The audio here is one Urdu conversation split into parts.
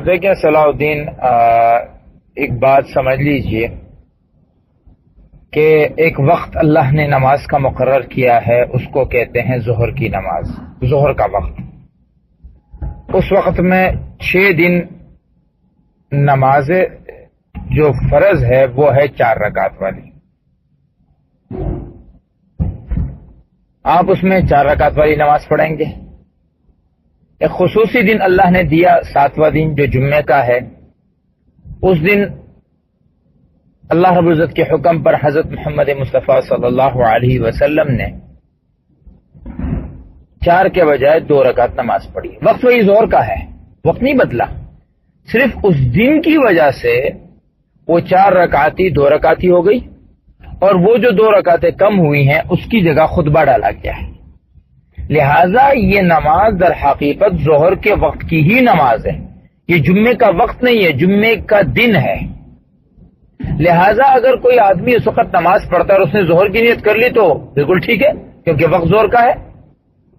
دیکھیں صلاح الدین، ایک بات سمجھ لیجئے کہ ایک وقت اللہ نے نماز کا مقرر کیا ہے، اس کو کہتے ہیں ظہر کی نماز، ظہر کا وقت۔ اس وقت میں 6 دن نماز جو فرض ہے وہ ہے 4 رکعت والی۔ آپ اس میں 4 رکعت والی نماز پڑھیں گے۔ ایک خصوصی دن اللہ نے دیا، 7واں دن جو جمعے کا ہے، اس دن اللہ رب العزت کے حکم پر حضرت محمد مصطفیٰ صلی اللہ علیہ وسلم نے 4 کے بجائے 2 رکعت نماز پڑھی۔ وقت وہی ظہر کا ہے، وقت نہیں بدلا، صرف اس دن کی وجہ سے وہ 4 رکعتی 2 رکعتی ہو گئی، اور وہ جو 2 رکعتیں کم ہوئی ہیں اس کی جگہ خطبہ ڈالا گیا ہے۔ لہذا یہ نماز در حقیقت ظہر کے وقت کی ہی نماز ہے، یہ جمعے کا وقت نہیں ہے، جمعے کا دن ہے۔ لہذا اگر کوئی آدمی اس وقت نماز پڑھتا ہے اور اس نے ظہر کی نیت کر لی تو بالکل ٹھیک ہے، کیونکہ وقت ظہر کا ہے۔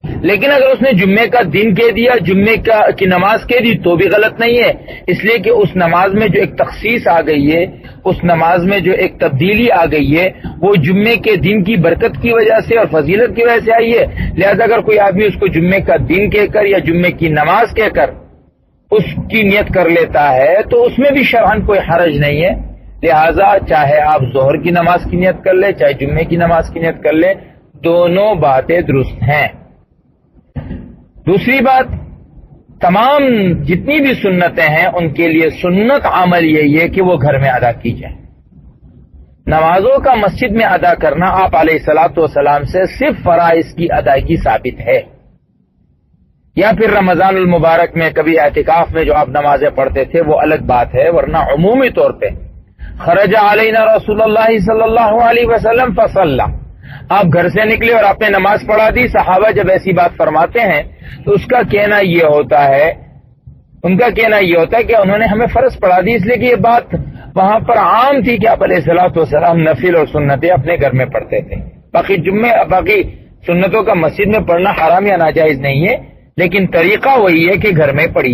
لیکن اگر اس نے جمعے کا دن کہہ دیا، جمعے کی نماز کہہ دی تو بھی غلط نہیں ہے، اس لیے کہ اس نماز میں جو ایک تخصیص آ گئی ہے، اس نماز میں جو ایک تبدیلی آ گئی ہے، وہ جمعے کے دن کی برکت کی وجہ سے اور فضیلت کی وجہ سے آئی ہے۔ لہذا اگر کوئی آدمی اس کو جمعے کا دن کہہ کر یا جمعے کی نماز کہہ کر اس کی نیت کر لیتا ہے تو اس میں بھی شرعاً کوئی حرج نہیں ہے۔ لہذا چاہے آپ ظہر کی نماز کی نیت کر لیں، چاہے جمعے کی نماز کی نیت کر لیں، دونوں باتیں درست ہیں۔ دوسری بات، تمام جتنی بھی سنتیں ہیں ان کے لیے سنت عمل یہی ہے کہ وہ گھر میں ادا کی جائیں۔ نمازوں کا مسجد میں ادا کرنا آپ علیہ الصلوۃ والسلام سے صرف فرائض کی ادائیگی ثابت ہے، یا پھر رمضان المبارک میں کبھی اعتکاف میں جو آپ نمازیں پڑھتے تھے وہ الگ بات ہے، ورنہ عمومی طور پہ خرج علینا رسول اللہ صلی اللہ علیہ وسلم فصلی، آپ گھر سے نکلے اور آپ نے نماز پڑھا دی۔ صحابہ جب ایسی بات فرماتے ہیں تو اس کا کہنا یہ ہوتا ہے، ان کا کہنا یہ ہوتا ہے کہ انہوں نے ہمیں فرض پڑھا دی، اس لیے کہ یہ بات وہاں پر عام تھی کہ آپ علیہ الصلوۃ والسلام نفل اور سنتیں اپنے گھر میں پڑھتے تھے۔ باقی سنتوں کا مسجد میں پڑھنا حرام یا ناجائز نہیں ہے، لیکن طریقہ وہی ہے کہ گھر میں پڑھی جائے۔